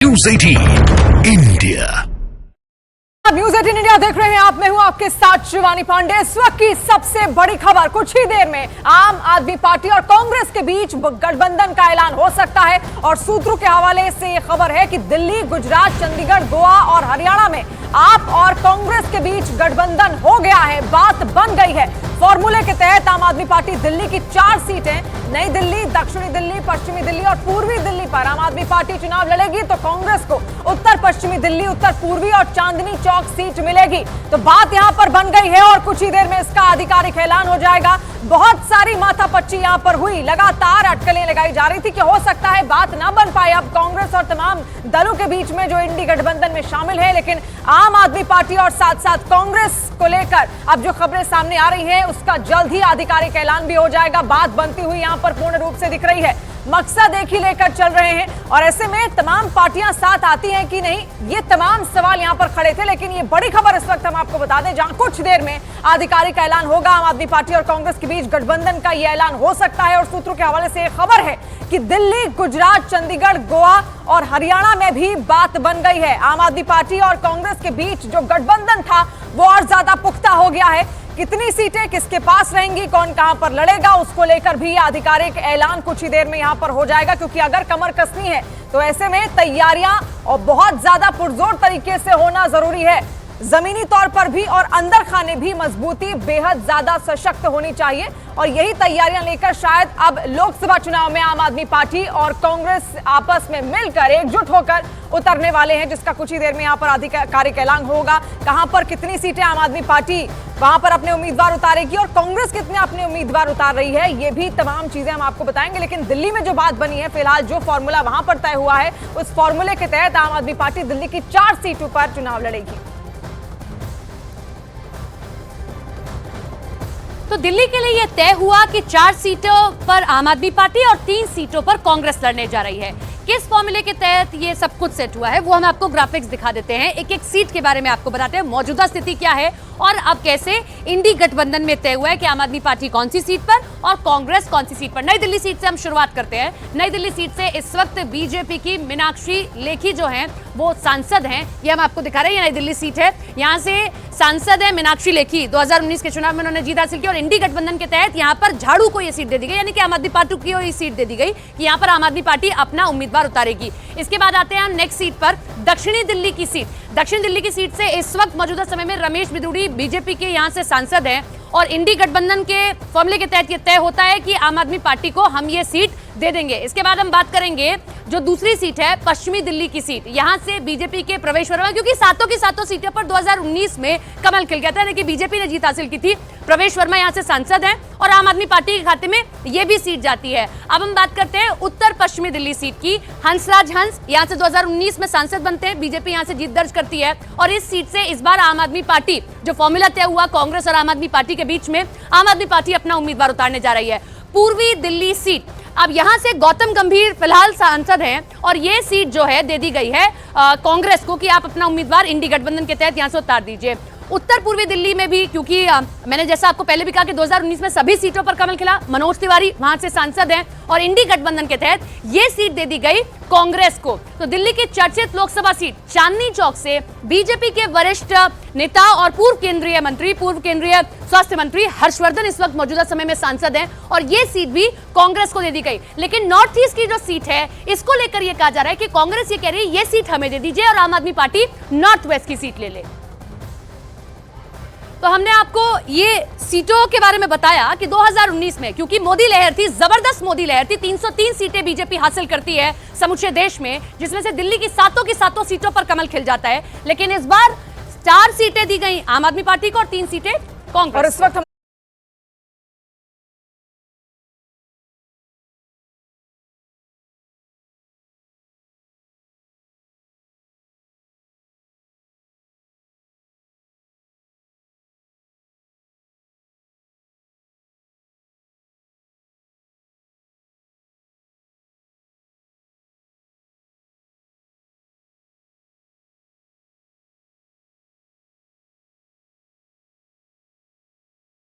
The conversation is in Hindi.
News 18 India. न्यूज़ 18 इंडिया देख रहे हैं आप। मैं हूं आपके साथ शिवानी पांडे। इस वक्त की सबसे बड़ी खबर, कुछ ही देर में आम आदमी पार्टी और कांग्रेस के बीच गठबंधन का ऐलान हो सकता है। और सूत्रों के हवाले से यह खबर है कि दिल्ली, गुजरात, चंडीगढ़, गोवा और हरियाणा में आप और कांग्रेस के बीच गठबंधन हो गया है, बात बन गई है। फॉर्मूले के तहत आम आदमी पार्टी दिल्ली की 4 सीटें, नई दिल्ली, दक्षिणी दिल्ली, पश्चिमी दिल्ली और पूर्वी दिल्ली पर आम आदमी पार्टी चुनाव लड़ेगी, तो कांग्रेस को उत्तर पश्चिमी दिल्ली, उत्तर पूर्वी और चांदनी चौक सीट मिलेगी। तो बात यहां पर बन गई है और कुछ ही देर में इसका आधिकारिक ऐलान हो जाएगा। बहुत सारी माथापच्ची यहां पर हुई, लगातार अटकलें लगाई जा रही थी कि हो सकता है बात ना बन पाए अब कांग्रेस और तमाम दलों के बीच में जो इंडी गठबंधन में शामिल है। लेकिन आम आदमी पार्टी और साथ साथ कांग्रेस को लेकर अब जो खबरें सामने आ रही हैं उसका जल्द ही आधिकारिक ऐलान भी हो जाएगा। बात बनती हुई यहां पर पूर्ण रूप से दिख रही है। मकसद एक ही लेकर चल रहे हैं और ऐसे में तमाम पार्टियां साथ आती हैं कि नहीं, ये तमाम सवाल यहां पर खड़े थे। लेकिन ये बड़ी खबर इस वक्त हम आपको बता दें, जहां कुछ देर में आधिकारिक ऐलान होगा। आम आदमी पार्टी और कांग्रेस के बीच गठबंधन का यह ऐलान हो सकता है। और सूत्रों के हवाले से यह खबर है कि दिल्ली, गुजरात, चंडीगढ़, गोवा और हरियाणा में भी बात बन गई है। आम आदमी पार्टी और कांग्रेस के बीच जो गठबंधन था वो और ज्यादा पुख्ता हो गया है। कितनी सीटें किसके पास रहेंगी, कौन कहां पर लड़ेगा, उसको लेकर भी आधिकारिक ऐलान कुछ ही देर में यहां पर हो जाएगा। क्योंकि अगर कमर कसनी है तो ऐसे में तैयारियां और बहुत ज्यादा पुरजोर तरीके से होना जरूरी है। जमीनी तौर पर भी और अंदर खाने भी मजबूती बेहद ज्यादा सशक्त होनी चाहिए। और यही तैयारियां लेकर शायद अब लोकसभा चुनाव में आम आदमी पार्टी और कांग्रेस आपस में मिलकर एकजुट होकर उतरने वाले हैं, जिसका कुछ ही देर में यहां पर आधिकारिक ऐलान होगा। कहां पर कितनी सीटें आम आदमी पार्टी वहां पर अपने उम्मीदवार उतारेगी और कांग्रेस कितने अपने उम्मीदवार उतार रही है, ये भी तमाम चीजें हम आपको बताएंगे। लेकिन दिल्ली में जो बात बनी है, फिलहाल जो फॉर्मूला वहां पर तय हुआ है, उस फॉर्मूले के तहत आम आदमी पार्टी दिल्ली की 4 सीटों पर चुनाव लड़ेगी। तो दिल्ली के लिए यह तय हुआ कि 4 सीटों पर आम आदमी पार्टी और 3 सीटों पर कांग्रेस लड़ने जा रही है। किस फॉर्मूले के तहत ये सब कुछ सेट हुआ है वो हम आपको ग्राफिक्स दिखा देते हैं। एक एक सीट के बारे में आपको बताते हैं, मौजूदा स्थिति क्या है और अब कैसे इंडी गठबंधन में तय हुआ है कि आम आदमी पार्टी कौन सी सीट पर और कांग्रेस कौन सी सीट पर। नई दिल्ली सीट से हम शुरुआत करते हैं। नई दिल्ली सीट से इस वक्त बीजेपी की मीनाक्षी लेखी जो हैं वो सांसद हैं, ये हम आपको दिखा रहे हैं। नई दिल्ली सीट है, यहाँ से सांसद है मीनाक्षी लेखी। 2019 के चुनाव में उन्होंने जीत हासिल की और इंडी गठबंधन के तहत यहाँ पर झाड़ू को यह सीट दे दी गई, यानी कि आम आदमी पार्टी को ये सीट दे दी गई कि यहाँ पर आम आदमी पार्टी अपना उम्मीदवार उतारेगी। इसके बाद आते हैं हम नेक्स्ट सीट पर, दक्षिणी दिल्ली की सीट। दक्षिण दिल्ली की सीट से इस वक्त मौजूदा समय में रमेश बिदूड़ी बीजेपी के यहाँ से सांसद हैं और इंडी गठबंधन के फॉर्मूले के तहत यह तय होता है कि आम आदमी पार्टी को हम ये सीट दे देंगे। इसके बाद हम बात करेंगे जो दूसरी सीट है, पश्चिमी दिल्ली की सीट। यहां से बीजेपी के प्रवेश वर्मा, क्योंकि सातों की सातों सीटों पर 2019 में कमल खिल गया था, यानी कि बीजेपी ने जीत हासिल की थी। प्रवेश वर्मा यहां से सांसद हैं और आम आदमी पार्टी के खाते में यह भी सीट जाती है। अब हम बात करते हैं उत्तर पश्चिमी दिल्ली सीट की। हंसराज हंस यहां से 2019 में सांसद बनते हैं, बीजेपी यहां से जीत दर्ज करती है और इस सीट से इस बार आम आदमी पार्टी, जो फॉर्मूला तय हुआ कांग्रेस और आम आदमी पार्टी के बीच में, आम आदमी पार्टी अपना उम्मीदवार उतारने जा रही है। पूर्वी दिल्ली सीट, अब यहां से गौतम गंभीर फिलहाल सांसद हैं और ये सीट जो है दे दी गई है कांग्रेस को कि आप अपना उम्मीदवार इंडी गठबंधन के तहत यहां से उतार दीजिए। उत्तर पूर्वी दिल्ली में भी, क्योंकि मैंने जैसा आपको पहले भी कहा कि 2019 में सभी सीटों पर कमल खिला, मनोज तिवारी वहां से सांसद हैं और इंडी गठबंधन के तहत ये सीट दे दी गई कांग्रेस को। तो दिल्ली की चर्चित लोकसभा सीट चांदनी चौक से बीजेपी के वरिष्ठ नेता और पूर्व केंद्रीय स्वास्थ्य मंत्री हर्षवर्धन इस वक्त मौजूदा समय में सांसद हैं और ये सीट भी कांग्रेस को दे दी गई। लेकिन नॉर्थ ईस्ट की जो सीट है, इसको लेकर यह कहा जा रहा है कि कांग्रेस ये कह रही है ये सीट हमें दे दीजिए और आम आदमी पार्टी नॉर्थ वेस्ट की सीट ले ले। तो हमने आपको ये सीटों के बारे में बताया कि 2019 में, क्योंकि मोदी लहर थी, जबरदस्त मोदी लहर थी, 303 सीटें बीजेपी हासिल करती है समूचे देश में, जिसमें से दिल्ली की सातों सीटों पर कमल खिल जाता है। लेकिन इस बार 4 सीटें दी गई आम आदमी पार्टी को और 3 सीटें कांग्रेस।